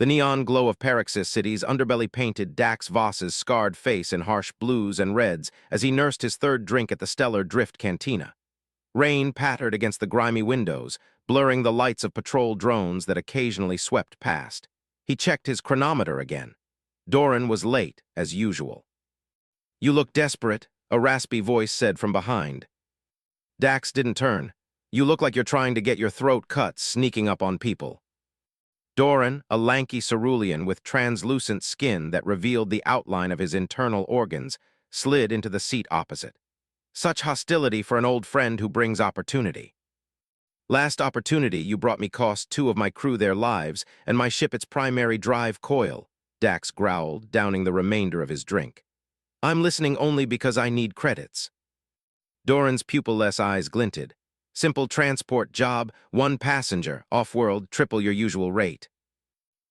The neon glow of Paraxis City's underbelly painted Dax Voss's scarred face in harsh blues and reds as he nursed his third drink at the Stellar Drift Cantina. Rain pattered against the grimy windows, blurring the lights of patrol drones that occasionally swept past. He checked his chronometer again. Doran was late, as usual. "You look desperate," a raspy voice said from behind. Dax didn't turn. "You look like you're trying to get your throat cut sneaking up on people." Doran, a lanky cerulean with translucent skin that revealed the outline of his internal organs, slid into the seat opposite. Such hostility for an old friend who brings opportunity. "Last opportunity you brought me cost 2 of my crew their lives and my ship its primary drive coil," Dax growled, downing the remainder of his drink. "I'm listening only because I need credits." Doran's pupil-less eyes glinted. "Simple transport job, 1 passenger, off-world, triple your usual rate."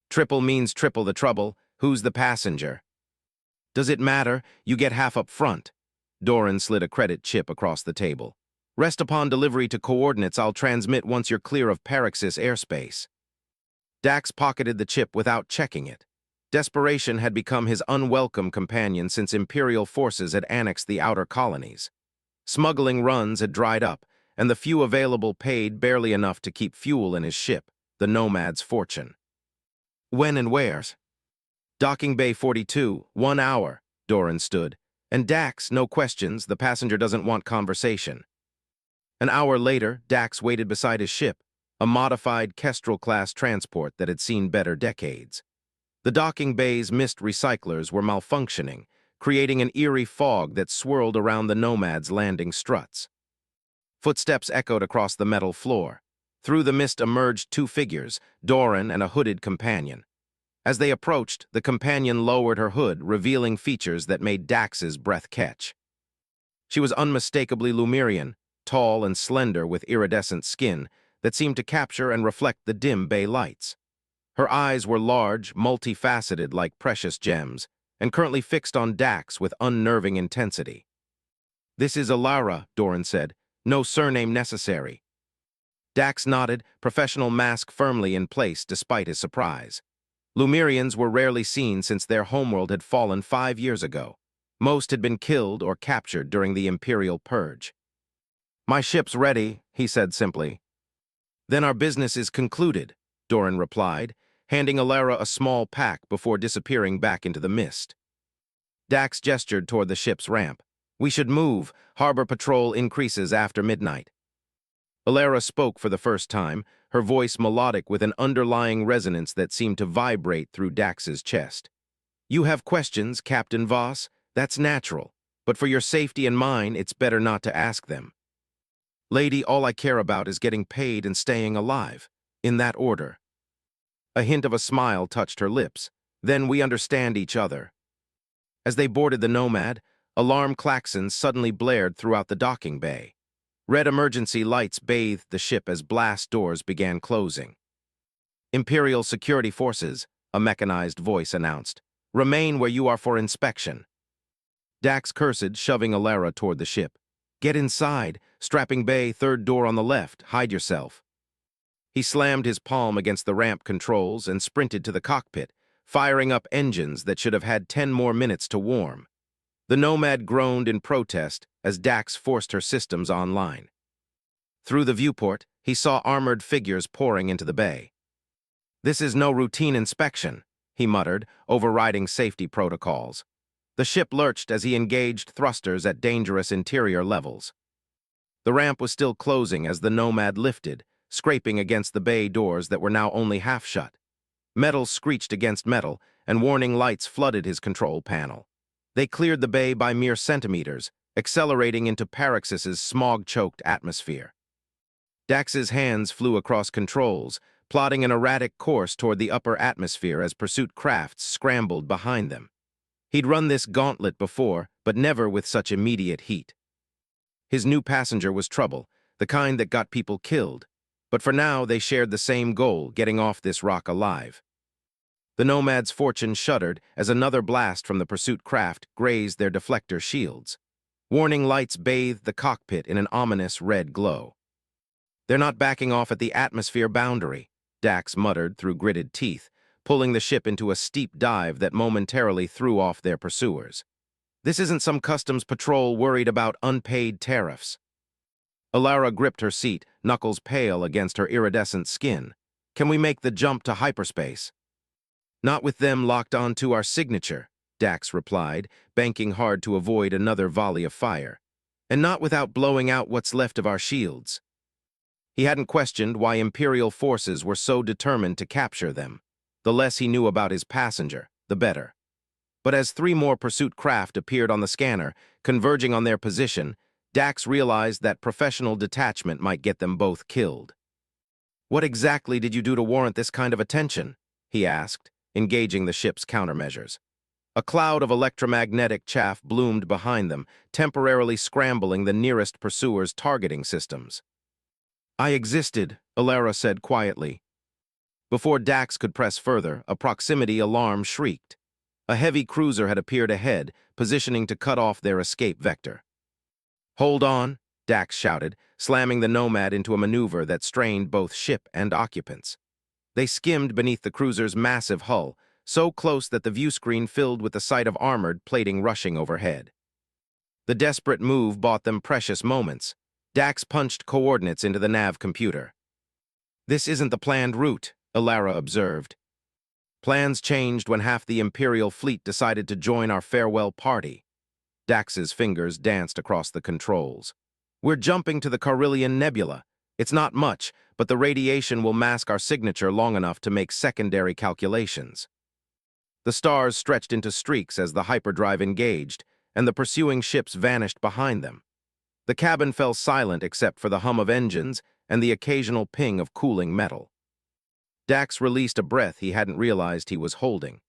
"Triple means triple the trouble. Who's the passenger?" "Does it matter? You get half up front." Doran slid a credit chip across the table. "Rest upon delivery to coordinates I'll transmit once you're clear of Paraxis airspace." Dax pocketed the chip without checking it. Desperation had become his unwelcome companion since Imperial forces had annexed the outer colonies. Smuggling runs had dried up, and the few available paid barely enough to keep fuel in his ship, the Nomad's fortune. "When and where's?" "Docking Bay 42, 1 hour," Doran stood. "And Dax, no questions, the passenger doesn't want conversation." An hour later, Dax waited beside his ship, a modified Kestrel-class transport that had seen better decades. The docking bay's mist recyclers were malfunctioning, creating an eerie fog that swirled around the Nomad's landing struts. Footsteps echoed across the metal floor. Through the mist emerged 2 figures, Doran and a hooded companion. As they approached, the companion lowered her hood, revealing features that made Dax's breath catch. She was unmistakably Lumerian, tall and slender with iridescent skin that seemed to capture and reflect the dim bay lights. Her eyes were large, multifaceted like precious gems, and currently fixed on Dax with unnerving intensity. "This is Alara," Doran said. "No surname necessary." Dax nodded, professional mask firmly in place despite his surprise. Lumerians were rarely seen since their homeworld had fallen 5 years ago. Most had been killed or captured during the Imperial Purge. "My ship's ready," he said simply. "Then our business is concluded," Doran replied, handing Alara a small pack before disappearing back into the mist. Dax gestured toward the ship's ramp. "We should move. Harbor patrol increases after midnight." Alara spoke for the first time, her voice melodic with an underlying resonance that seemed to vibrate through Dax's chest. "You have questions, Captain Voss. That's natural. But for your safety and mine, it's better not to ask them. Lady, all I care about is getting paid and staying alive. In that order." A hint of a smile touched her lips. "Then we understand each other." As they boarded the Nomad, alarm klaxons suddenly blared throughout the docking bay. Red emergency lights bathed the ship as blast doors began closing. "Imperial Security Forces," a mechanized voice announced. "Remain where you are for inspection." Dax cursed, shoving Alara toward the ship. "Get inside. Strapping bay, 3rd door on the left. Hide yourself." He slammed his palm against the ramp controls and sprinted to the cockpit, firing up engines that should have had 10 more minutes to warm. The Nomad groaned in protest as Dax forced her systems online. Through the viewport, he saw armored figures pouring into the bay. "This is no routine inspection," he muttered, overriding safety protocols. The ship lurched as he engaged thrusters at dangerous interior levels. The ramp was still closing as the Nomad lifted, scraping against the bay doors that were now only half shut. Metal screeched against metal, and warning lights flooded his control panel. They cleared the bay by mere centimeters, accelerating into Paraxis's smog-choked atmosphere. Dax's hands flew across controls, plotting an erratic course toward the upper atmosphere as pursuit crafts scrambled behind them. He'd run this gauntlet before, but never with such immediate heat. His new passenger was trouble, the kind that got people killed, but for now they shared the same goal, getting off this rock alive. The Nomad's fortune shuddered as another blast from the pursuit craft grazed their deflector shields. Warning lights bathed the cockpit in an ominous red glow. "They're not backing off at the atmosphere boundary," Dax muttered through gritted teeth, pulling the ship into a steep dive that momentarily threw off their pursuers. This isn't some customs patrol worried about unpaid tariffs. Alara gripped her seat, knuckles pale against her iridescent skin. Can we make the jump to hyperspace? Not with them locked onto our signature, Dax replied, banking hard to avoid another volley of fire. And not without blowing out what's left of our shields. He hadn't questioned why Imperial forces were so determined to capture them. The less he knew about his passenger, the better. But as 3 more pursuit craft appeared on the scanner, converging on their position, Dax realized that professional detachment might get them both killed. What exactly did you do to warrant this kind of attention? He asked, engaging the ship's countermeasures. A cloud of electromagnetic chaff bloomed behind them, temporarily scrambling the nearest pursuers' targeting systems. I existed, Alara said quietly. Before Dax could press further, a proximity alarm shrieked. A heavy cruiser had appeared ahead, positioning to cut off their escape vector. Hold on, Dax shouted, slamming the Nomad into a maneuver that strained both ship and occupants. They skimmed beneath the cruiser's massive hull, so close that the viewscreen filled with the sight of armored plating rushing overhead. The desperate move bought them precious moments. Dax punched coordinates into the nav computer. This isn't the planned route, Alara observed. Plans changed when half the Imperial fleet decided to join our farewell party. Dax's fingers danced across the controls. We're jumping to the Carillion Nebula. It's not much, but the radiation will mask our signature long enough to make secondary calculations. The stars stretched into streaks as the hyperdrive engaged, and the pursuing ships vanished behind them. The cabin fell silent except for the hum of engines and the occasional ping of cooling metal. Dax released a breath he hadn't realized he was holding.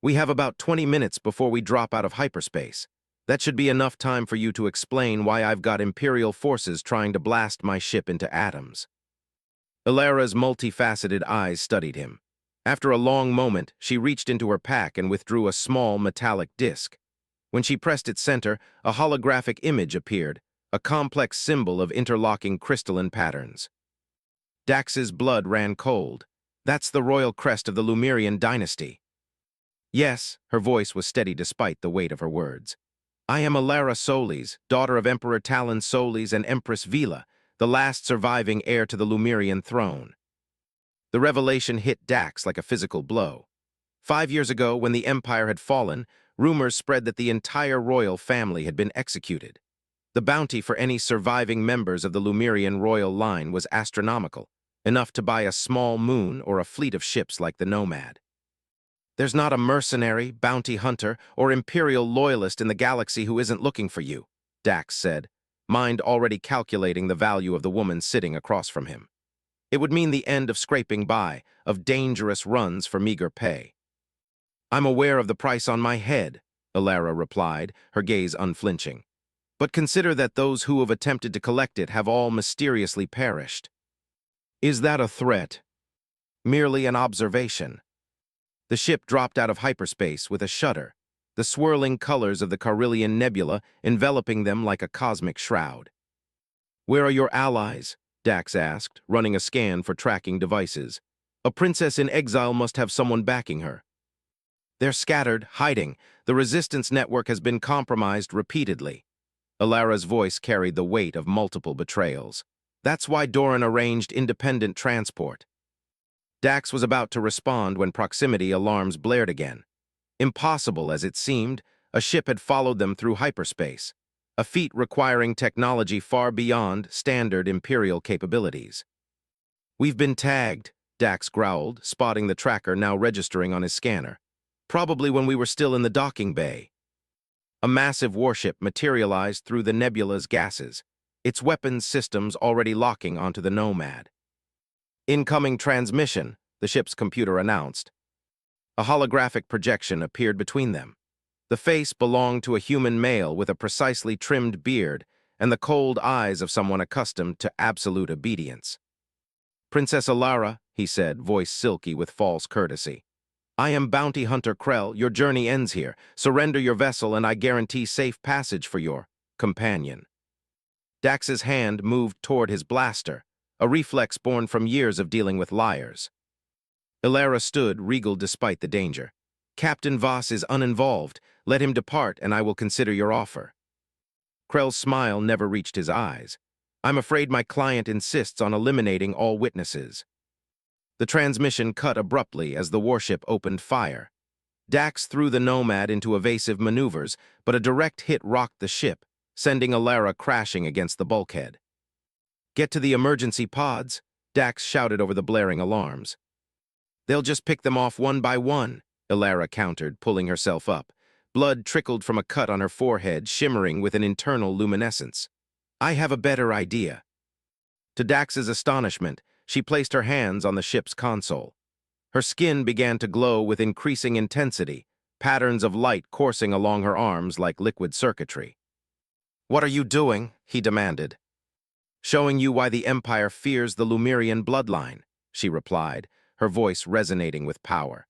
We have about 20 minutes before we drop out of hyperspace. That should be enough time for you to explain why I've got Imperial forces trying to blast my ship into atoms. Alara's multifaceted eyes studied him. After a long moment, she reached into her pack and withdrew a small metallic disc. When she pressed its center, a holographic image appeared, a complex symbol of interlocking crystalline patterns. Dax's blood ran cold. That's the royal crest of the Lumerian dynasty. Yes, her voice was steady despite the weight of her words. I am Alara Solis, daughter of Emperor Talon Solis and Empress Vila, the last surviving heir to the Lumerian throne. The revelation hit Dax like a physical blow. 5 years ago, when the Empire had fallen, rumors spread that the entire royal family had been executed. The bounty for any surviving members of the Lumerian royal line was astronomical, enough to buy a small moon or a fleet of ships like the Nomad. There's not a mercenary, bounty hunter, or imperial loyalist in the galaxy who isn't looking for you, Dax said, mind already calculating the value of the woman sitting across from him. It would mean the end of scraping by, of dangerous runs for meager pay. I'm aware of the price on my head, Alara replied, her gaze unflinching. But consider that those who have attempted to collect it have all mysteriously perished. Is that a threat? Merely an observation. The ship dropped out of hyperspace with a shudder, the swirling colors of the Carillion Nebula enveloping them like a cosmic shroud. Where are your allies? Dax asked, running a scan for tracking devices. A princess in exile must have someone backing her. They're scattered, hiding. The resistance network has been compromised repeatedly. Alara's voice carried the weight of multiple betrayals. That's why Doran arranged independent transport. Dax was about to respond when proximity alarms blared again. Impossible as it seemed, a ship had followed them through hyperspace, a feat requiring technology far beyond standard Imperial capabilities. We've been tagged, Dax growled, spotting the tracker now registering on his scanner. Probably when we were still in the docking bay. A massive warship materialized through the nebula's gases, its weapons systems already locking onto the Nomad. Incoming transmission, the ship's computer announced. A holographic projection appeared between them. The face belonged to a human male with a precisely trimmed beard and the cold eyes of someone accustomed to absolute obedience. Princess Alara, he said, voice silky with false courtesy. I am Bounty Hunter Krell. Your journey ends here. Surrender your vessel and I guarantee safe passage for your companion. Dax's hand moved toward his blaster, a reflex born from years of dealing with liars. Ilara stood, regal despite the danger. Captain Voss is uninvolved. Let him depart, and I will consider your offer. Krell's smile never reached his eyes. I'm afraid my client insists on eliminating all witnesses. The transmission cut abruptly as the warship opened fire. Dax threw the Nomad into evasive maneuvers, but a direct hit rocked the ship, sending Ilara crashing against the bulkhead. Get to the emergency pods, Dax shouted over the blaring alarms. They'll just pick them off one by one, Ilara countered, pulling herself up. Blood trickled from a cut on her forehead, shimmering with an internal luminescence. I have a better idea. To Dax's astonishment, she placed her hands on the ship's console. Her skin began to glow with increasing intensity, patterns of light coursing along her arms like liquid circuitry. What are you doing? He demanded. Showing you why the Empire fears the Lumerian bloodline, she replied, her voice resonating with power.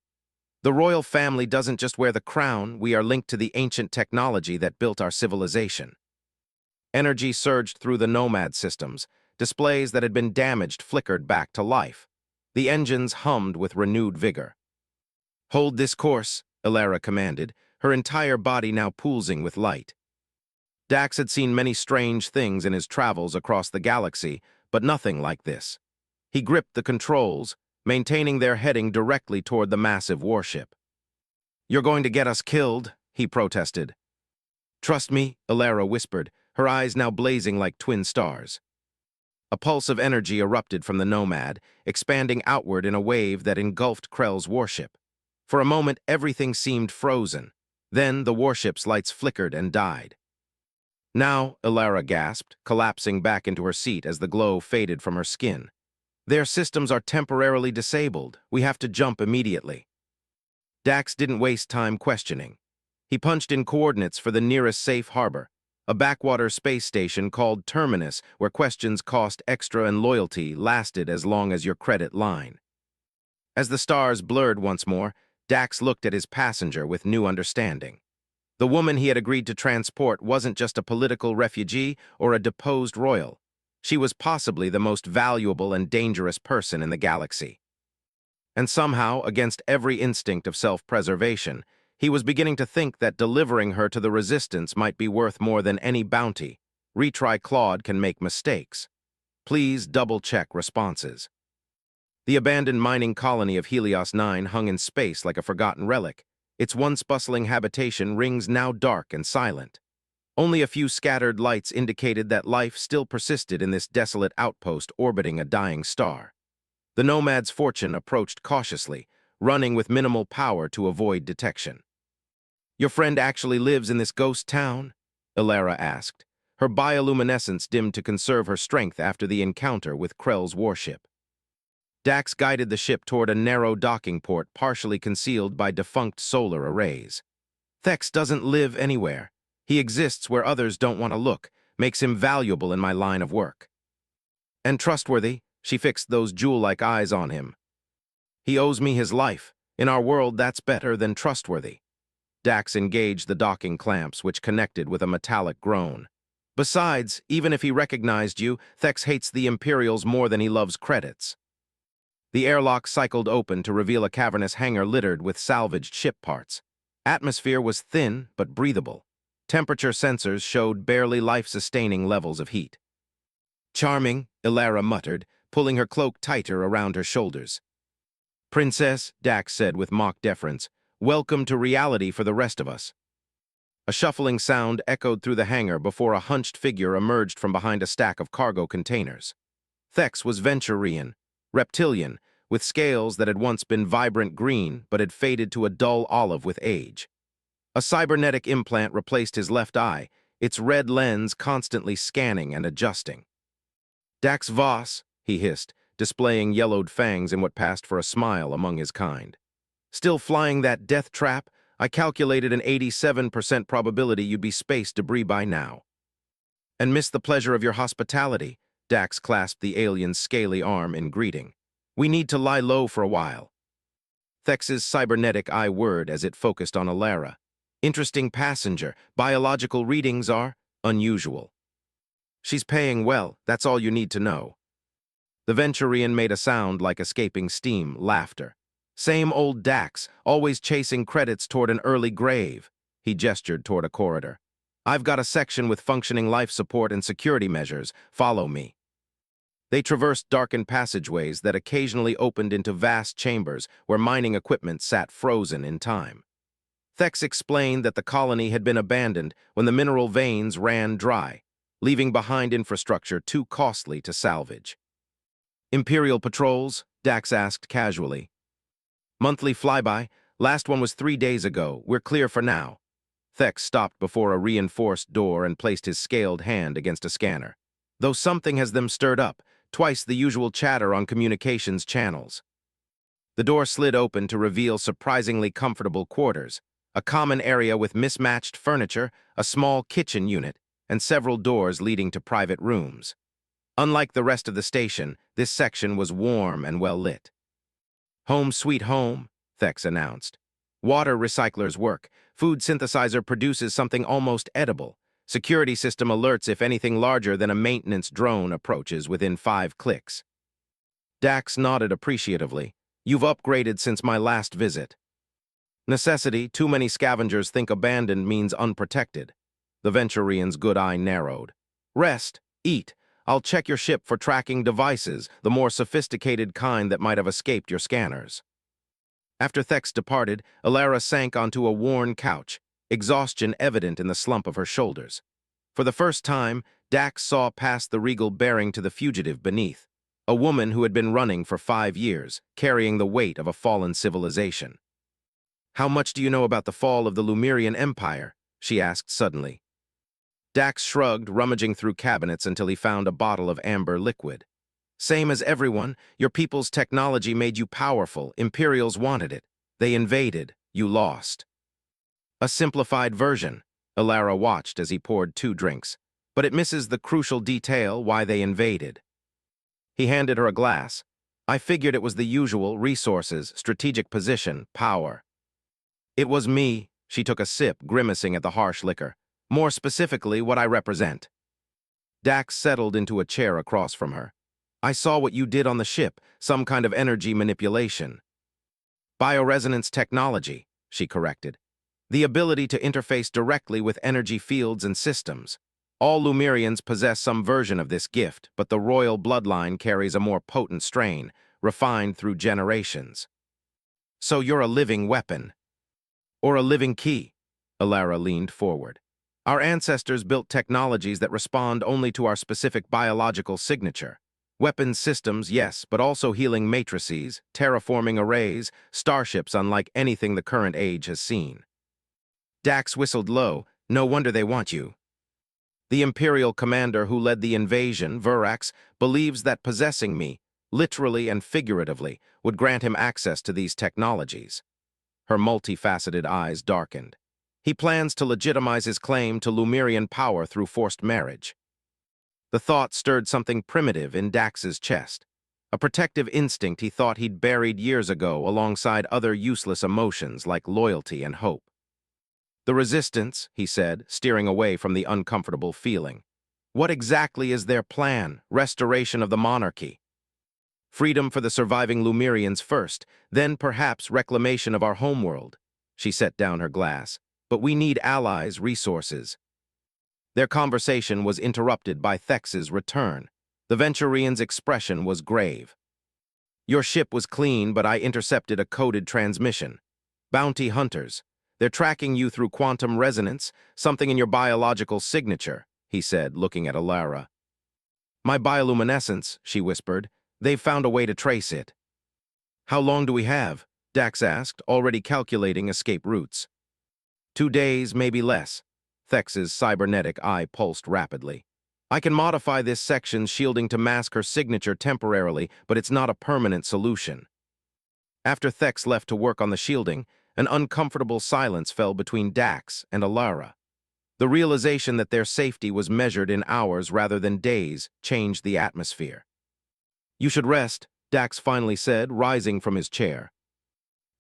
The royal family doesn't just wear the crown, we are linked to the ancient technology that built our civilization. Energy surged through the Nomad systems, displays that had been damaged flickered back to life. The engines hummed with renewed vigor. Hold this course, Ilara commanded, her entire body now pulsing with light. Dax had seen many strange things in his travels across the galaxy, but nothing like this. He gripped the controls, maintaining their heading directly toward the massive warship. You're going to get us killed, he protested. Trust me, Ilara whispered, her eyes now blazing like twin stars. A pulse of energy erupted from the Nomad, expanding outward in a wave that engulfed Krell's warship. For a moment, everything seemed frozen. Then the warship's lights flickered and died. Now, Ilara gasped, collapsing back into her seat as the glow faded from her skin. Their systems are temporarily disabled. We have to jump immediately. Dax didn't waste time questioning. He punched in coordinates for the nearest safe harbor, a backwater space station called Terminus, where questions cost extra and loyalty lasted as long as your credit line. As the stars blurred once more, Dax looked at his passenger with new understanding. The woman he had agreed to transport wasn't just a political refugee or a deposed royal. She was possibly the most valuable and dangerous person in the galaxy. And somehow, against every instinct of self-preservation, he was beginning to think that delivering her to the Resistance might be worth more than any bounty. Retry Claude can make mistakes. Please double-check responses. The abandoned mining colony of Helios 9 hung in space like a forgotten relic. Its once bustling habitation rings now dark and silent. Only a few scattered lights indicated that life still persisted in this desolate outpost orbiting a dying star. The Nomad's fortune approached cautiously, running with minimal power to avoid detection. Your friend actually lives in this ghost town? Ilara asked. Her bioluminescence dimmed to conserve her strength after the encounter with Krell's warship. Dax guided the ship toward a narrow docking port partially concealed by defunct solar arrays. Thex doesn't live anywhere. He exists where others don't want to look, makes him valuable in my line of work. And trustworthy, she fixed those jewel-like eyes on him. He owes me his life. In our world, that's better than trustworthy. Dax engaged the docking clamps, which connected with a metallic groan. Besides, even if he recognized you, Thex hates the Imperials more than he loves credits. The airlock cycled open to reveal a cavernous hangar littered with salvaged ship parts. Atmosphere was thin but breathable. Temperature sensors showed barely life-sustaining levels of heat. Charming, Ilara muttered, pulling her cloak tighter around her shoulders. Princess, Dax said with mock deference, welcome to reality for the rest of us. A shuffling sound echoed through the hangar before a hunched figure emerged from behind a stack of cargo containers. Thex was Venturian, reptilian, with scales that had once been vibrant green but had faded to a dull olive with age. A cybernetic implant replaced his left eye, its red lens constantly scanning and adjusting. Dax Voss, he hissed, displaying yellowed fangs in what passed for a smile among his kind. Still flying that death trap? I calculated an 87% probability you'd be space debris by now. And missed the pleasure of your hospitality, Dax clasped the alien's scaly arm in greeting. We need to lie low for a while. Thex's cybernetic eye whirred as it focused on Ilara. Interesting passenger. Biological readings are unusual. She's paying well, that's all you need to know. The Venturian made a sound like escaping steam, laughter. Same old Dax, always chasing credits toward an early grave. He gestured toward a corridor. I've got a section with functioning life support and security measures. Follow me. They traversed darkened passageways that occasionally opened into vast chambers where mining equipment sat frozen in time. Thex explained that the colony had been abandoned when the mineral veins ran dry, leaving behind infrastructure too costly to salvage. Imperial patrols? Dax asked casually. Monthly flyby. Last one was 3 days ago. We're clear for now. Thex stopped before a reinforced door and placed his scaled hand against a scanner. Though something has them stirred up, twice the usual chatter on communications channels. The door slid open to reveal surprisingly comfortable quarters, a common area with mismatched furniture, a small kitchen unit, and several doors leading to private rooms. Unlike the rest of the station, this section was warm and well lit. Home sweet home, Thex announced. Water recyclers work. Food synthesizer produces something almost edible. Security system alerts if anything larger than a maintenance drone approaches within 5 clicks. Dax nodded appreciatively. You've upgraded since my last visit. Necessity. Too many scavengers think abandoned means unprotected. The Venturian's good eye narrowed. Rest. Eat. I'll check your ship for tracking devices, the more sophisticated kind that might have escaped your scanners. After Thex departed, Alara sank onto a worn couch, exhaustion evident in the slump of her shoulders. For the first time, Dax saw past the regal bearing to the fugitive beneath, a woman who had been running for 5 years, carrying the weight of a fallen civilization. How much do you know about the fall of the Lumerian Empire? She asked suddenly. Dax shrugged, rummaging through cabinets until he found a bottle of amber liquid. Same as everyone, your people's technology made you powerful. Imperials wanted it. They invaded. You lost. A simplified version. Alara watched as he poured 2 drinks, but it misses the crucial detail why they invaded. He handed her a glass. I figured it was the usual: resources, strategic position, power. It was me. She took a sip, grimacing at the harsh liquor. More specifically, what I represent. Dax settled into a chair across from her. I saw what you did on the ship, some kind of energy manipulation. Bioresonance technology, she corrected. The ability to interface directly with energy fields and systems. All Lumerians possess some version of this gift, but the royal bloodline carries a more potent strain, refined through generations. So you're a living weapon. Or a living key. Alara leaned forward. Our ancestors built technologies that respond only to our specific biological signature. Weapons systems, yes, but also healing matrices, terraforming arrays, starships unlike anything the current age has seen. Dax whistled low. No wonder they want you. The Imperial commander who led the invasion, Verax, believes that possessing me, literally and figuratively, would grant him access to these technologies. Her multifaceted eyes darkened. He plans to legitimize his claim to Lumerian power through forced marriage. The thought stirred something primitive in Dax's chest, a protective instinct he thought he'd buried years ago alongside other useless emotions like loyalty and hope. The resistance, he said, steering away from the uncomfortable feeling. What exactly is their plan? Restoration of the monarchy. Freedom for the surviving Lumerians first, then perhaps reclamation of our homeworld. She set down her glass. But we need allies, resources. Their conversation was interrupted by Thex's return. The Venturian's expression was grave. Your ship was clean, but I intercepted a coded transmission. Bounty hunters. They're tracking you through quantum resonance, something in your biological signature, he said, looking at Alara. My bioluminescence, she whispered. They've found a way to trace it. How long do we have? Dax asked, already calculating escape routes. 2 days, maybe less. Thex's cybernetic eye pulsed rapidly. I can modify this section's shielding to mask her signature temporarily, but it's not a permanent solution. After Thex left to work on the shielding, an uncomfortable silence fell between Dax and Alara. The realization that their safety was measured in hours rather than days changed the atmosphere. You should rest, Dax finally said, rising from his chair.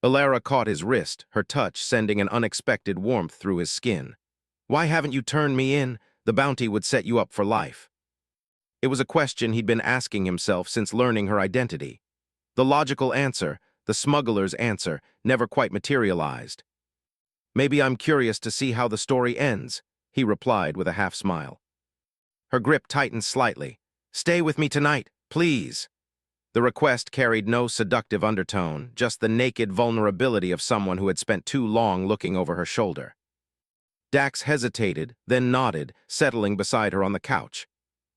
Alara caught his wrist, her touch sending an unexpected warmth through his skin. Why haven't you turned me in? The bounty would set you up for life. It was a question he'd been asking himself since learning her identity. The logical answer, The smuggler's answer never quite materialized. "Maybe I'm curious to see how the story ends," he replied with a half-smile. Her grip tightened slightly. "Stay with me tonight, please." The request carried no seductive undertone, just the naked vulnerability of someone who had spent too long looking over her shoulder. Dax hesitated, then nodded, settling beside her on the couch.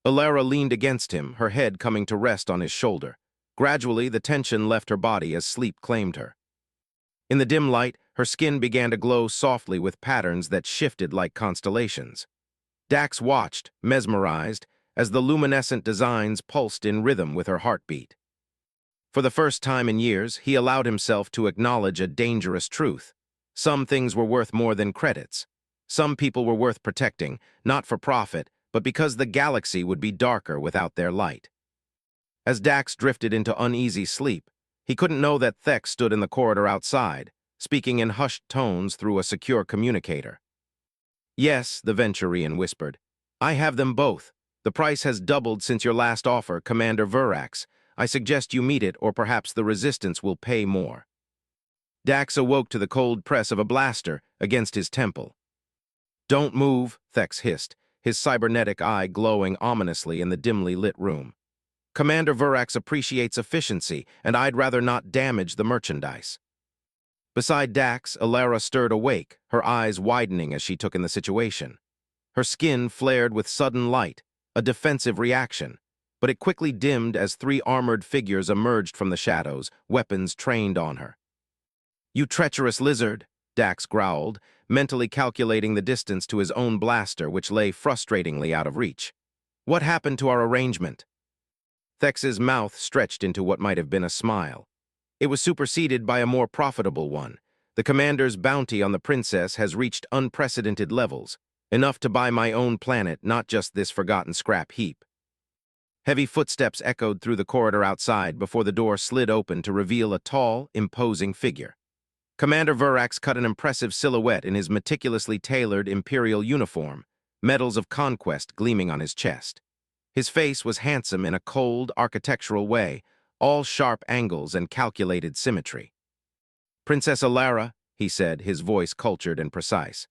Alara leaned against him, her head coming to rest on his shoulder. Gradually, the tension left her body as sleep claimed her. In the dim light, her skin began to glow softly with patterns that shifted like constellations. Dax watched, mesmerized, as the luminescent designs pulsed in rhythm with her heartbeat. For the first time in years, he allowed himself to acknowledge a dangerous truth. Some things were worth more than credits. Some people were worth protecting, not for profit, but because the galaxy would be darker without their light. As Dax drifted into uneasy sleep, he couldn't know that Thex stood in the corridor outside, speaking in hushed tones through a secure communicator. "Yes," the Venturian whispered. "I have them both. The price has doubled since your last offer, Commander Verax. I suggest you meet it, or perhaps the Resistance will pay more." Dax awoke to the cold press of a blaster against his temple. "Don't move," Thex hissed, his cybernetic eye glowing ominously in the dimly lit room. "Commander Verax appreciates efficiency, and I'd rather not damage the merchandise." Beside Dax, Alara stirred awake, her eyes widening as she took in the situation. Her skin flared with sudden light, a defensive reaction, but it quickly dimmed as three armored figures emerged from the shadows, weapons trained on her. "You treacherous lizard," Dax growled, mentally calculating the distance to his own blaster, which lay frustratingly out of reach. "What happened to our arrangement?" Thex's mouth stretched into what might have been a smile. It was superseded by a more profitable one. "The commander's bounty on the princess has reached unprecedented levels, enough to buy my own planet, not just this forgotten scrap heap." Heavy footsteps echoed through the corridor outside before the door slid open to reveal a tall, imposing figure. Commander Verax cut an impressive silhouette in his meticulously tailored Imperial uniform, medals of conquest gleaming on his chest. His face was handsome in a cold, architectural way, all sharp angles and calculated symmetry. "Princess Alara," he said, his voice cultured and precise.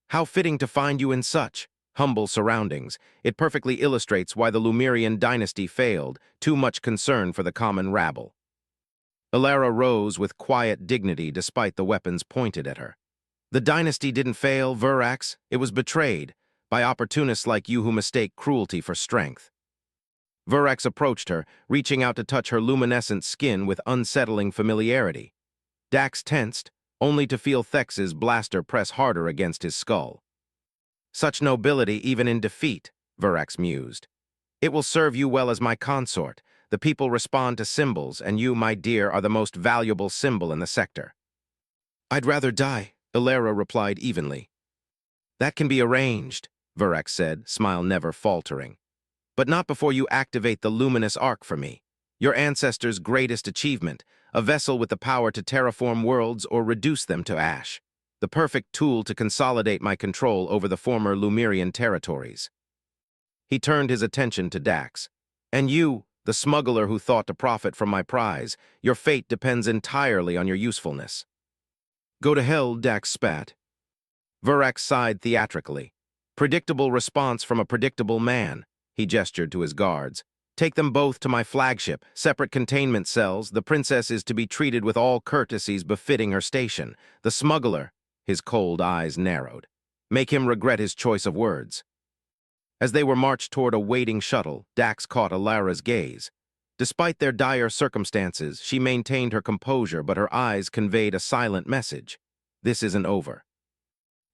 "How fitting to find you in such humble surroundings. It perfectly illustrates why the Lumerian dynasty failed, too much concern for the common rabble." Alara rose with quiet dignity despite the weapons pointed at her. "The dynasty didn't fail, Verax. It was betrayed by opportunists like you who mistake cruelty for strength." Verax approached her, reaching out to touch her luminescent skin with unsettling familiarity. Dax tensed, only to feel Thex's blaster press harder against his skull. "Such nobility even in defeat," Verax mused. "It will serve you well as my consort. The people respond to symbols, and you, my dear, are the most valuable symbol in the sector." "I'd rather die," Alara replied evenly. "That can be arranged," Verax said, smile never faltering. "But not before you activate the luminous arc for me, your ancestors' greatest achievement, a vessel with the power to terraform worlds or reduce them to ash. The perfect tool to consolidate my control over the former Lumerian territories." He turned his attention to Dax. "And you, the smuggler who thought to profit from my prize, your fate depends entirely on your usefulness." "Go to hell," Dax spat. Verax sighed theatrically. "Predictable response from a predictable man," he gestured to his guards. "Take them both to my flagship, separate containment cells. The princess is to be treated with all courtesies befitting her station. The smuggler," his cold eyes narrowed. "Make him regret his choice of words." As they were marched toward a waiting shuttle, Dax caught Alara's gaze. Despite their dire circumstances, she maintained her composure, but her eyes conveyed a silent message. This isn't over.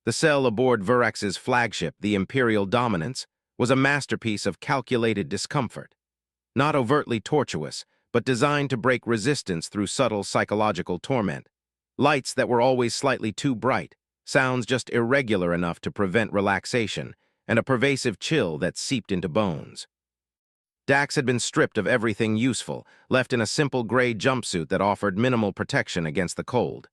The cell aboard Verax's flagship, the Imperial Dominance, was a masterpiece of calculated discomfort. Not overtly tortuous, but designed to break resistance through subtle psychological torment. Lights that were always slightly too bright, sounds just irregular enough to prevent relaxation, and a pervasive chill that seeped into bones. Dax had been stripped of everything useful, left in a simple gray jumpsuit that offered minimal protection against the cold.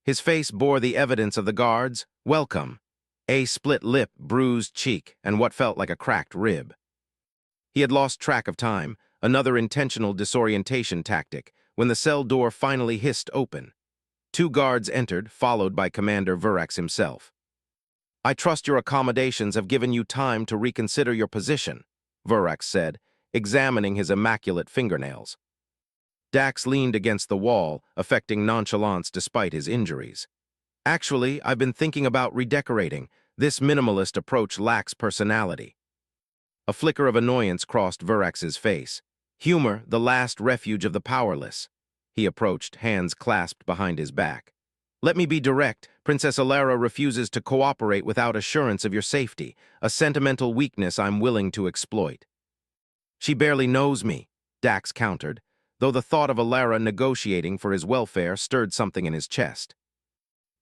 His face bore the evidence of the guards' welcome, a split lip, bruised cheek, and what felt like a cracked rib. He had lost track of time, another intentional disorientation tactic, when the cell door finally hissed open. Two guards entered, followed by Commander Verax himself. "I trust your accommodations have given you time to reconsider your position," Verax said, examining his immaculate fingernails. Dax leaned against the wall, affecting nonchalance despite his injuries. "Actually, I've been thinking about redecorating. This minimalist approach lacks personality." A flicker of annoyance crossed Verax's face. Humor, the last refuge of the powerless. He approached, hands clasped behind his back. "Let me be direct. Princess Alara refuses to cooperate without assurance of your safety, a sentimental weakness I'm willing to exploit." "She barely knows me," Dax countered, though the thought of Alara negotiating for his welfare stirred something in his chest.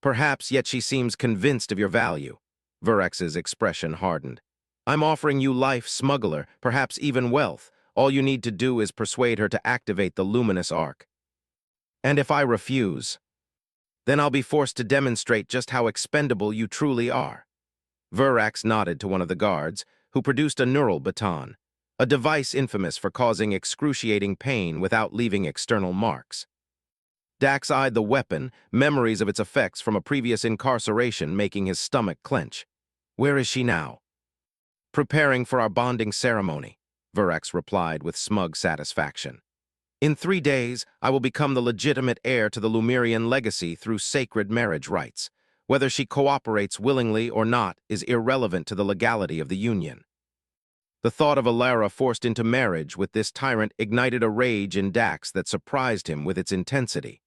"Perhaps, yet she seems convinced of your value." Verax's expression hardened. "I'm offering you life, smuggler, perhaps even wealth. All you need to do is persuade her to activate the luminous arc. And if I refuse, then I'll be forced to demonstrate just how expendable you truly are." Verax nodded to one of the guards, who produced a neural baton, a device infamous for causing excruciating pain without leaving external marks. Dax eyed the weapon, memories of its effects from a previous incarceration making his stomach clench. "Where is she now?" "Preparing for our bonding ceremony," Verax replied with smug satisfaction. "In 3 days, I will become the legitimate heir to the Lumerian legacy through sacred marriage rites. Whether she cooperates willingly or not is irrelevant to the legality of the union." The thought of Alara forced into marriage with this tyrant ignited a rage in Dax that surprised him with its intensity.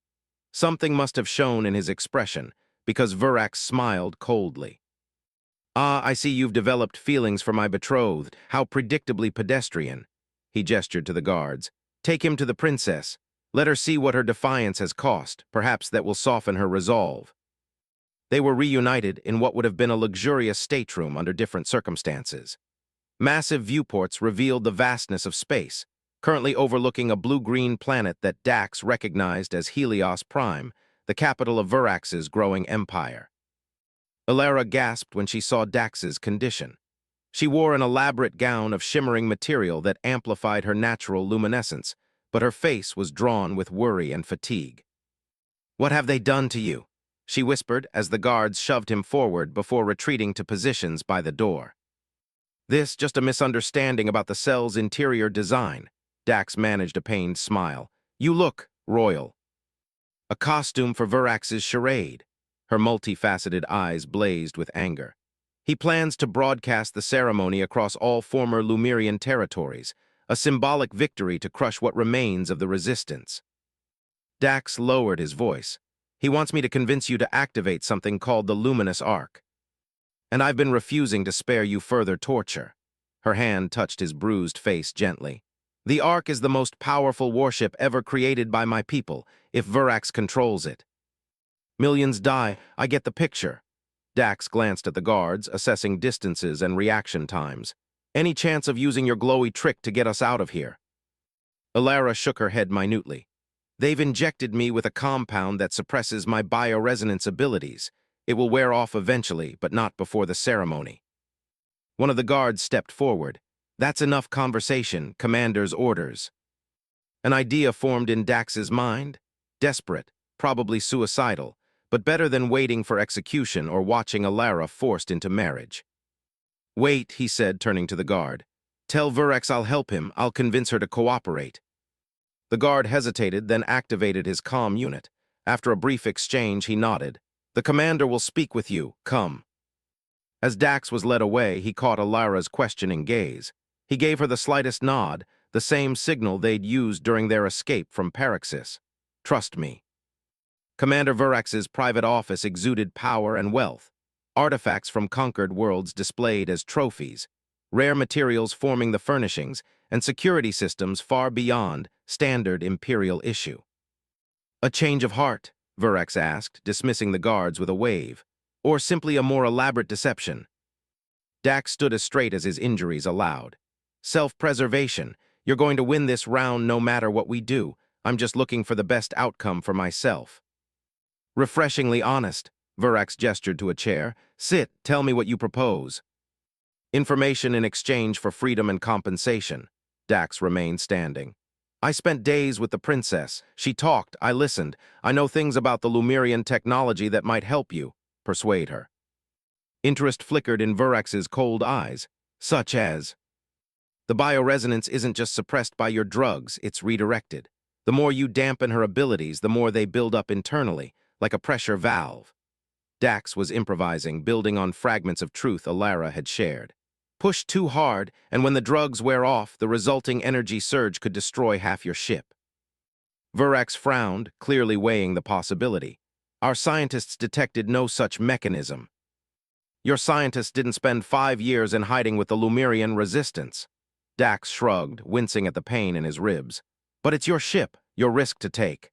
Something must have shown in his expression, because Verax smiled coldly. "Ah, I see you've developed feelings for my betrothed. How predictably pedestrian." He gestured to the guards. "Take him to the princess. Let her see what her defiance has cost. Perhaps that will soften her resolve." They were reunited in what would have been a luxurious stateroom under different circumstances. Massive viewports revealed the vastness of space, currently overlooking a blue-green planet that Dax recognized as Helios Prime, the capital of Verax's growing empire. Alara gasped when she saw Dax's condition. She wore an elaborate gown of shimmering material that amplified her natural luminescence, but her face was drawn with worry and fatigue. "What have they done to you?" she whispered as the guards shoved him forward before retreating to positions by the door. "This just a misunderstanding about the cell's interior design." Dax managed a pained smile. "You look royal." "A costume for Verax's charade." Her multifaceted eyes blazed with anger. "He plans to broadcast the ceremony across all former Lumerian territories, a symbolic victory to crush what remains of the resistance." Dax lowered his voice. "He wants me to convince you to activate something called the luminous arc. And I've been refusing to spare you further torture." Her hand touched his bruised face gently. "The arc is the most powerful warship ever created by my people, if Verax controls it. Millions die, I get the picture." Dax glanced at the guards, assessing distances and reaction times. "Any chance of using your glowy trick to get us out of here?" Alara shook her head minutely. "They've injected me with a compound that suppresses my bioresonance abilities. It will wear off eventually, but not before the ceremony." One of the guards stepped forward. "That's enough conversation, Commander's orders." An idea formed in Dax's mind. Desperate, probably suicidal, but better than waiting for execution or watching Alara forced into marriage. "Wait," he said, turning to the guard. "Tell Verax I'll help him. I'll convince her to cooperate." The guard hesitated, then activated his comm unit. After a brief exchange, he nodded. "The commander will speak with you. Come." As Dax was led away, he caught Alara's questioning gaze. He gave her the slightest nod, the same signal they'd used during their escape from Paraxis. "Trust me." Commander Verax's private office exuded power and wealth. Artifacts from conquered worlds displayed as trophies, rare materials forming the furnishings, and security systems far beyond standard Imperial issue. "A change of heart?" Verax asked, dismissing the guards with a wave. "Or simply a more elaborate deception?" Dax stood as straight as his injuries allowed. "Self-preservation. You're going to win this round no matter what we do. I'm just looking for the best outcome for myself." "Refreshingly honest." Verax gestured to a chair. "Sit, tell me what you propose." "Information in exchange for freedom and compensation." Dax remained standing. I spent days with the princess. She talked, I listened. I know things about the Lumerian technology that might help you. Persuade her. Interest flickered in Verax's cold eyes, such as, the bioresonance isn't just suppressed by your drugs, it's redirected. The more you dampen her abilities, the more they build up internally, like a pressure valve. Dax was improvising, building on fragments of truth Alara had shared. Push too hard, and when the drugs wear off, the resulting energy surge could destroy half your ship. Verax frowned, clearly weighing the possibility. Our scientists detected no such mechanism. Your scientists didn't spend 5 years in hiding with the Lumerian resistance. Dax shrugged, wincing at the pain in his ribs. But it's your ship, your risk to take.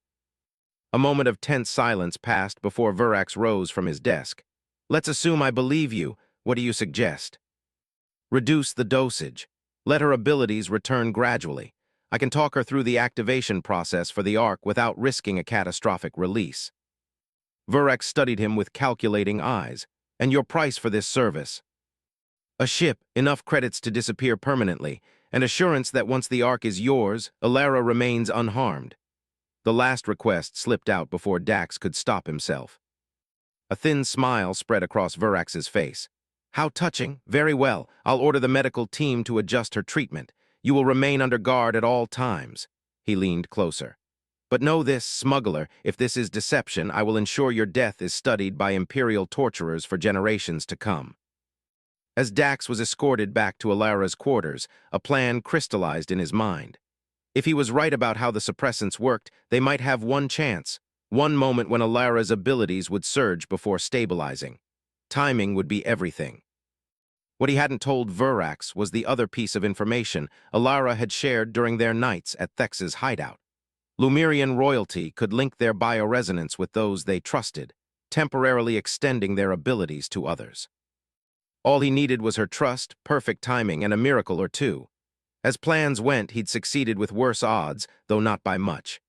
A moment of tense silence passed before Verax rose from his desk. Let's assume I believe you. What do you suggest? Reduce the dosage. Let her abilities return gradually. I can talk her through the activation process for the Ark without risking a catastrophic release. Verax studied him with calculating eyes. And your price for this service? A ship, enough credits to disappear permanently, and assurance that once the Ark is yours, Alara remains unharmed. The last request slipped out before Dax could stop himself. A thin smile spread across Verax's face. How touching. Very well. I'll order the medical team to adjust her treatment. You will remain under guard at all times. He leaned closer. But know this, smuggler, if this is deception, I will ensure your death is studied by Imperial torturers for generations to come. As Dax was escorted back to Alara's quarters, a plan crystallized in his mind. If he was right about how the suppressants worked, they might have one chance, one moment when Alara's abilities would surge before stabilizing. Timing would be everything. What he hadn't told Verax was the other piece of information Alara had shared during their nights at Thex's hideout. Lumerian royalty could link their bioresonance with those they trusted, temporarily extending their abilities to others. All he needed was her trust, perfect timing, and a miracle or two. As plans went, he'd succeeded with worse odds, though not by much.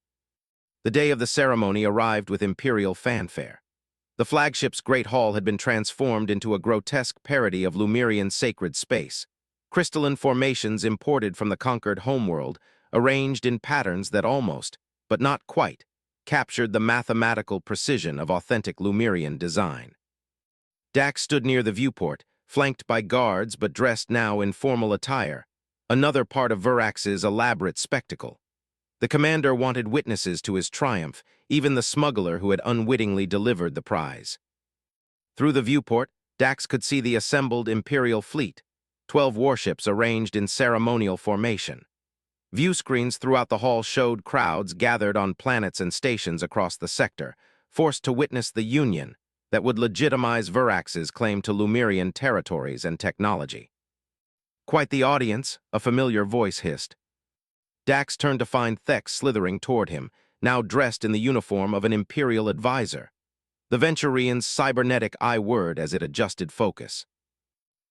The day of the ceremony arrived with imperial fanfare. The flagship's great hall had been transformed into a grotesque parody of Lumerian sacred space. Crystalline formations imported from the conquered homeworld, arranged in patterns that almost, but not quite, captured the mathematical precision of authentic Lumerian design. Dax stood near the viewport, flanked by guards but dressed now in formal attire, another part of Verax's elaborate spectacle. The commander wanted witnesses to his triumph, even the smuggler who had unwittingly delivered the prize. Through the viewport, Dax could see the assembled Imperial fleet, 12 warships arranged in ceremonial formation. View screens throughout the hall showed crowds gathered on planets and stations across the sector, forced to witness the union that would legitimize Verax's claim to Lumerian territories and technology. Quite the audience, a familiar voice hissed. Dax turned to find Thex slithering toward him, now dressed in the uniform of an Imperial advisor. The Venturian's cybernetic eye whirred as it adjusted focus.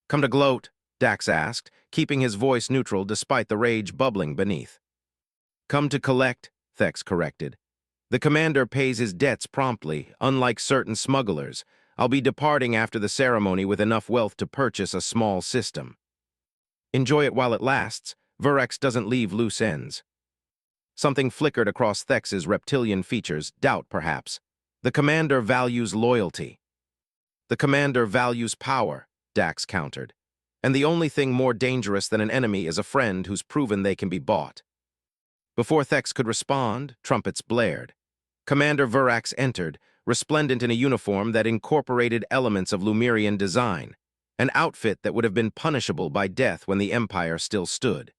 Come to gloat, Dax asked, keeping his voice neutral despite the rage bubbling beneath. Come to collect, Thex corrected. The commander pays his debts promptly, unlike certain smugglers. I'll be departing after the ceremony with enough wealth to purchase a small system. Enjoy it while it lasts. Verax doesn't leave loose ends. Something flickered across Thex's reptilian features, doubt perhaps. The commander values loyalty. The commander values power, Dax countered. And the only thing more dangerous than an enemy is a friend who's proven they can be bought. Before Thex could respond, trumpets blared. Commander Verax entered, resplendent in a uniform that incorporated elements of Lumerian design, an outfit that would have been punishable by death when the Empire still stood.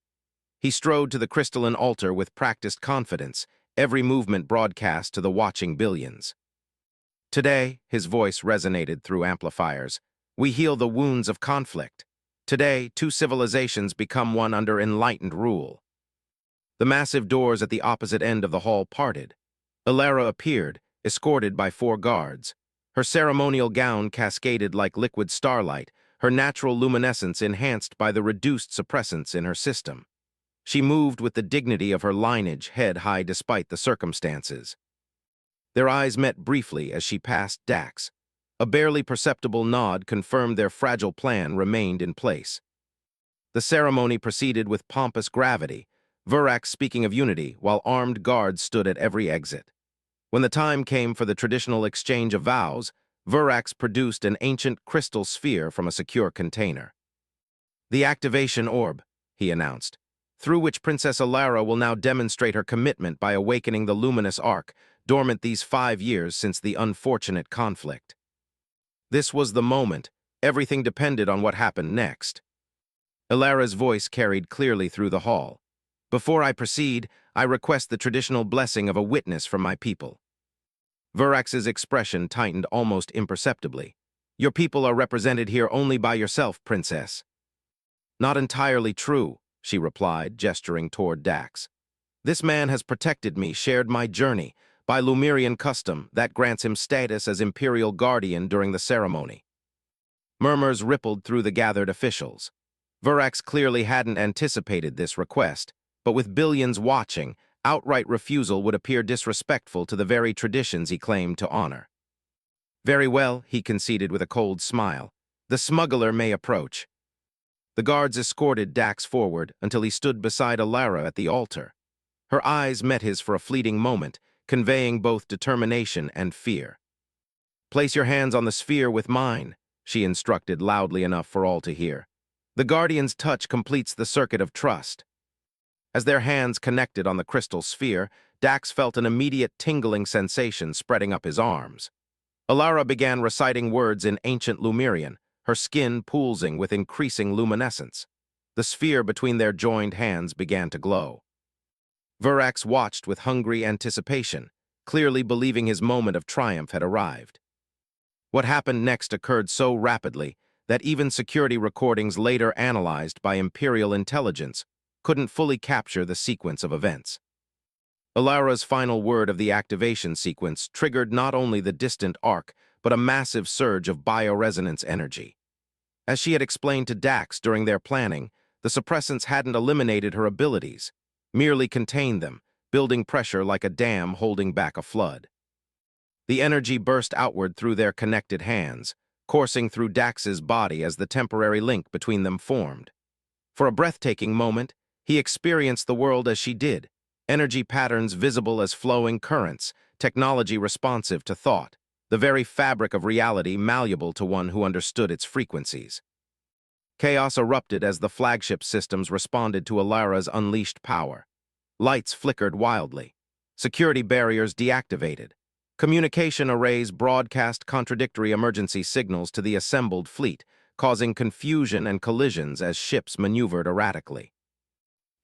He strode to the crystalline altar with practiced confidence, every movement broadcast to the watching billions. Today, his voice resonated through amplifiers, we heal the wounds of conflict. Today, two civilizations become one under enlightened rule. The massive doors at the opposite end of the hall parted. Alara appeared, escorted by 4 guards. Her ceremonial gown cascaded like liquid starlight, her natural luminescence enhanced by the reduced suppressants in her system. She moved with the dignity of her lineage, head high despite the circumstances. Their eyes met briefly as she passed Dax. A barely perceptible nod confirmed their fragile plan remained in place. The ceremony proceeded with pompous gravity, Verax speaking of unity, while armed guards stood at every exit. When the time came for the traditional exchange of vows, Verax produced an ancient crystal sphere from a secure container. "The activation orb," he announced, "through which Princess Alara will now demonstrate her commitment by awakening the luminous arc, dormant these 5 years since the unfortunate conflict." This was the moment. Everything depended on what happened next. Alara's voice carried clearly through the hall. "Before I proceed, I request the traditional blessing of a witness from my people." Verax's expression tightened almost imperceptibly. "Your people are represented here only by yourself, Princess." "Not entirely true," she replied, gesturing toward Dax. "This man has protected me, shared my journey. By Lumerian custom, that grants him status as Imperial Guardian during the ceremony." Murmurs rippled through the gathered officials. Verax clearly hadn't anticipated this request, but with billions watching, outright refusal would appear disrespectful to the very traditions he claimed to honor. "Very well," he conceded with a cold smile. "The smuggler may approach." The guards escorted Dax forward until he stood beside Alara at the altar. Her eyes met his for a fleeting moment, conveying both determination and fear. "Place your hands on the sphere with mine," she instructed loudly enough for all to hear. "The Guardian's touch completes the circuit of trust." As their hands connected on the crystal sphere, Dax felt an immediate tingling sensation spreading up his arms. Alara began reciting words in ancient Lumerian, her skin pulsing with increasing luminescence. The sphere between their joined hands began to glow. Verax watched with hungry anticipation, clearly believing his moment of triumph had arrived. What happened next occurred so rapidly that even security recordings later analyzed by Imperial intelligence couldn't fully capture the sequence of events. Alara's final word of the activation sequence triggered not only the distant arc, but a massive surge of bioresonance energy. As she had explained to Dax during their planning, the suppressants hadn't eliminated her abilities, merely contained them, building pressure like a dam holding back a flood. The energy burst outward through their connected hands, coursing through Dax's body as the temporary link between them formed. For a breathtaking moment, he experienced the world as she did, energy patterns visible as flowing currents, technology responsive to thought, the very fabric of reality malleable to one who understood its frequencies. Chaos erupted as the flagship systems responded to Alara's unleashed power. Lights flickered wildly. Security barriers deactivated. Communication arrays broadcast contradictory emergency signals to the assembled fleet, causing confusion and collisions as ships maneuvered erratically.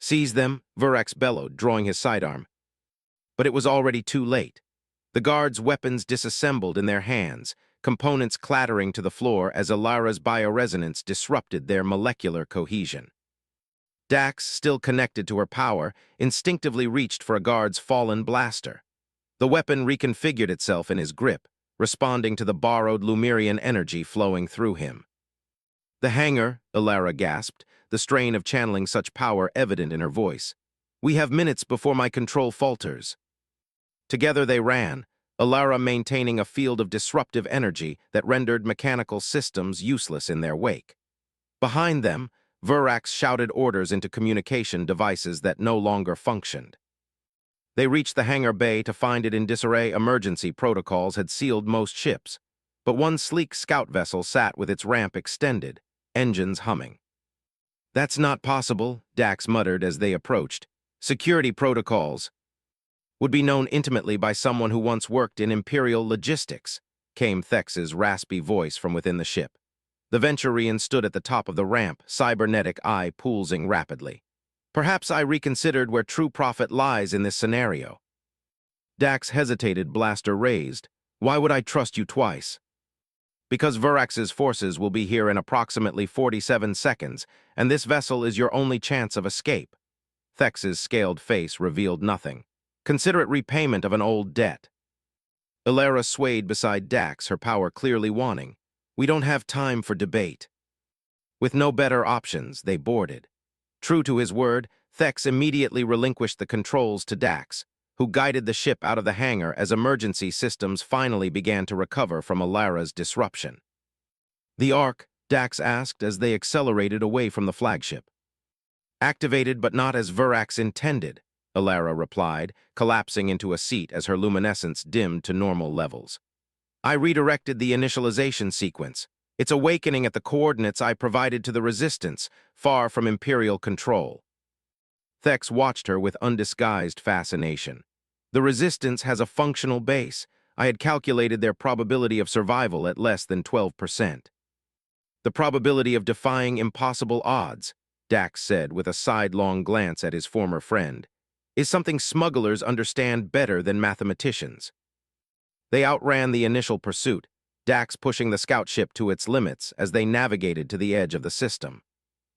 "Seize them," Verax bellowed, drawing his sidearm. But it was already too late. The guards' weapons disassembled in their hands, components clattering to the floor as Alara's bioresonance disrupted their molecular cohesion. Dax, still connected to her power, instinctively reached for a guard's fallen blaster. The weapon reconfigured itself in his grip, responding to the borrowed Lumerian energy flowing through him. "The hangar," Alara gasped, the strain of channeling such power evident in her voice. "We have minutes before my control falters." Together they ran, Alara maintaining a field of disruptive energy that rendered mechanical systems useless in their wake. Behind them, Verax shouted orders into communication devices that no longer functioned. They reached the hangar bay to find it in disarray. Emergency protocols had sealed most ships, but one sleek scout vessel sat with its ramp extended, engines humming. "That's not possible," Dax muttered as they approached. "Security protocols would be known intimately by someone who once worked in Imperial logistics," came Thex's raspy voice from within the ship. The Venturian stood at the top of the ramp, cybernetic eye pulsing rapidly. "Perhaps I reconsidered where true profit lies in this scenario." Dax hesitated, blaster raised. "Why would I trust you twice?" "Because Verax's forces will be here in approximately 47 seconds, and this vessel is your only chance of escape." Thex's scaled face revealed nothing. "Consider it repayment of an old debt." Alara swayed beside Dax, her power clearly waning. "We don't have time for debate." With no better options, they boarded. True to his word, Thex immediately relinquished the controls to Dax, who guided the ship out of the hangar as emergency systems finally began to recover from Alara's disruption. "The Ark?" Dax asked as they accelerated away from the flagship. Activated but not as Verax intended, Alara replied, collapsing into a seat as her luminescence dimmed to normal levels. I redirected the initialization sequence. It's awakening at the coordinates I provided to the Resistance, far from Imperial control. Thex watched her with undisguised fascination. The Resistance has a functional base. I had calculated their probability of survival at less than 12%. The probability of defying impossible odds, Dax said with a sidelong glance at his former friend, is something smugglers understand better than mathematicians. They outran the initial pursuit, Dax pushing the scout ship to its limits as they navigated to the edge of the system.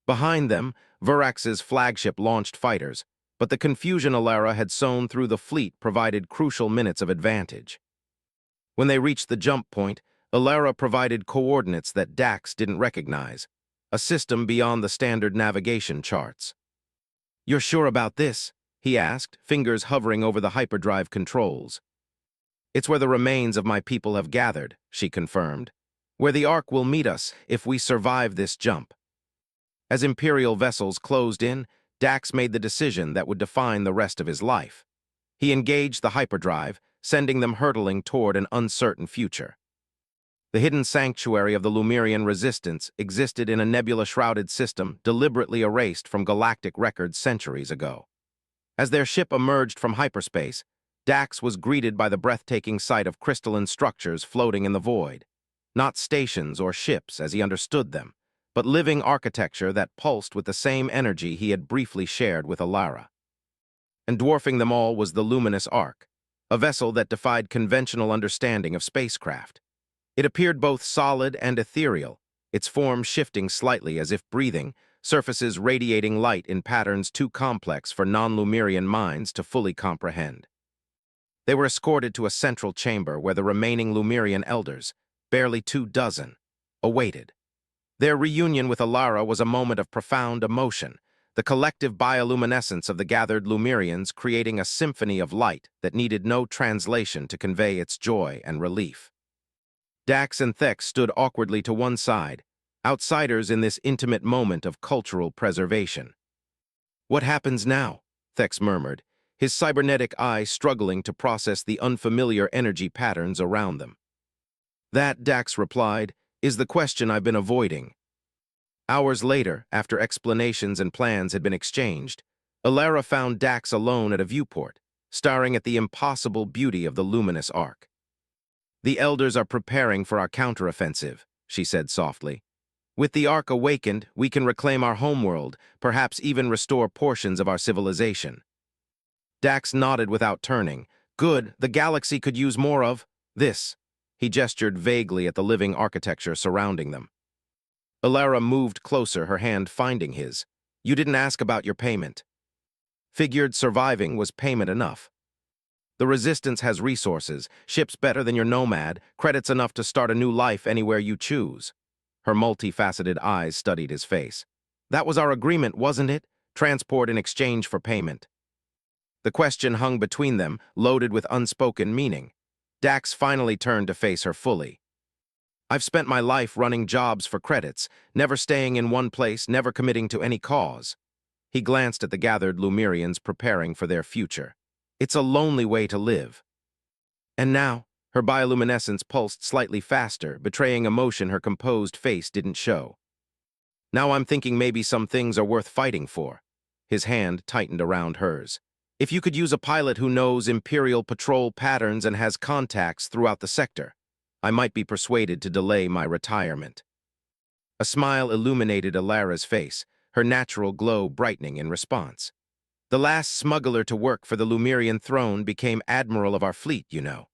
Behind them, Verax's flagship launched fighters, but the confusion Alara had sown through the fleet provided crucial minutes of advantage. When they reached the jump point, Alara provided coordinates that Dax didn't recognize, a system beyond the standard navigation charts. "You're sure about this?" he asked, fingers hovering over the hyperdrive controls. "It's where the remains of my people have gathered," she confirmed. "Where the Ark will meet us if we survive this jump." As Imperial vessels closed in, Dax made the decision that would define the rest of his life. He engaged the hyperdrive, sending them hurtling toward an uncertain future. The hidden sanctuary of the Lumerian Resistance existed in a nebula-shrouded system deliberately erased from galactic records centuries ago. As their ship emerged from hyperspace, Dax was greeted by the breathtaking sight of crystalline structures floating in the void. Not stations or ships as he understood them, but living architecture that pulsed with the same energy he had briefly shared with Alara. And dwarfing them all was the luminous Ark, a vessel that defied conventional understanding of spacecraft. It appeared both solid and ethereal, its form shifting slightly as if breathing, surfaces radiating light in patterns too complex for non-Lumerian minds to fully comprehend. They were escorted to a central chamber where the remaining Lumerian elders, barely 24, awaited. Their reunion with Alara was a moment of profound emotion, the collective bioluminescence of the gathered Lumerians creating a symphony of light that needed no translation to convey its joy and relief. Dax and Thex stood awkwardly to one side, outsiders in this intimate moment of cultural preservation. "What happens now?" Thex murmured, his cybernetic eyes struggling to process the unfamiliar energy patterns around them. "That," Dax replied, "is the question I've been avoiding." Hours later, after explanations and plans had been exchanged, Alara found Dax alone at a viewport, staring at the impossible beauty of the luminous Ark. "The Elders are preparing for our counteroffensive," she said softly. "With the Ark awakened, we can reclaim our homeworld, perhaps even restore portions of our civilization." Dax nodded without turning. "Good, the galaxy could use more of this." He gestured vaguely at the living architecture surrounding them. Alara moved closer, her hand finding his. "You didn't ask about your payment." Figured surviving was payment enough. "The Resistance has resources, ships better than your Nomad, credits enough to start a new life anywhere you choose." Her multifaceted eyes studied his face. "That was our agreement, wasn't it? Transport in exchange for payment." The question hung between them, loaded with unspoken meaning. Dax finally turned to face her fully. "I've spent my life running jobs for credits, never staying in one place, never committing to any cause." He glanced at the gathered Lumerians preparing for their future. "It's a lonely way to live." And now, her bioluminescence pulsed slightly faster, betraying emotion her composed face didn't show. "Now I'm thinking maybe some things are worth fighting for." His hand tightened around hers. "If you could use a pilot who knows Imperial patrol patterns and has contacts throughout the sector, I might be persuaded to delay my retirement." A smile illuminated Alara's face, her natural glow brightening in response. "The last smuggler to work for the Lumerian throne became Admiral of our fleet, you know."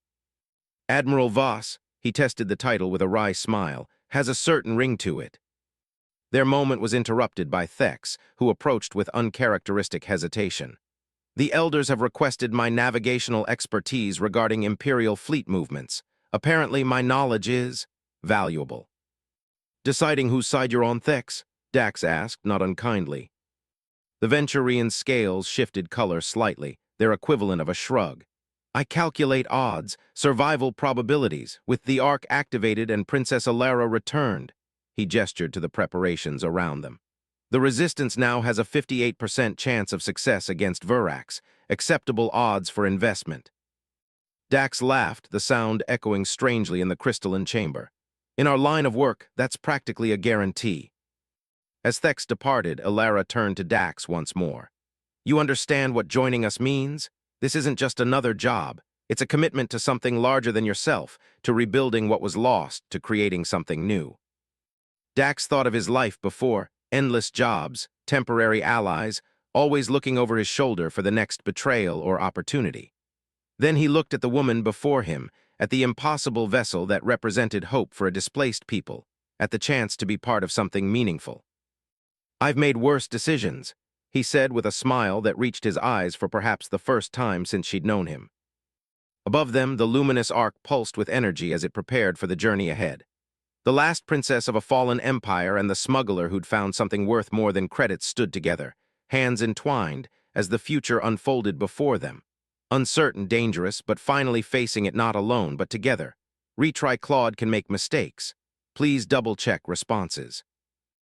"Admiral Voss," he tested the title with a wry smile, "has a certain ring to it." Their moment was interrupted by Thex, who approached with uncharacteristic hesitation. "The Elders have requested my navigational expertise regarding Imperial fleet movements. Apparently, my knowledge is valuable." "Deciding whose side you're on, Thex?" Dax asked, not unkindly. The Venturian's scales shifted color slightly, their equivalent of a shrug. "I calculate odds, survival probabilities, with the Ark activated and Princess Alara returned." He gestured to the preparations around them. The Resistance now has a 58% chance of success against Verax, acceptable odds for investment. Dax laughed, the sound echoing strangely in the crystalline chamber. In our line of work, that's practically a guarantee. As Thex departed, Elara turned to Dax once more. You understand what joining us means? This isn't just another job. It's a commitment to something larger than yourself, to rebuilding what was lost, to creating something new. Dax thought of his life before, endless jobs, temporary allies, always looking over his shoulder for the next betrayal or opportunity. Then he looked at the woman before him, at the impossible vessel that represented hope for a displaced people, at the chance to be part of something meaningful. I've made worse decisions, he said with a smile that reached his eyes for perhaps the first time since she'd known him. Above them, the luminous arc pulsed with energy as it prepared for the journey ahead. The last princess of a fallen empire and the smuggler who'd found something worth more than credits stood together, hands entwined, as the future unfolded before them. Uncertain, dangerous, but finally facing it not alone, but together. Retry Claude can make mistakes. Please double-check responses.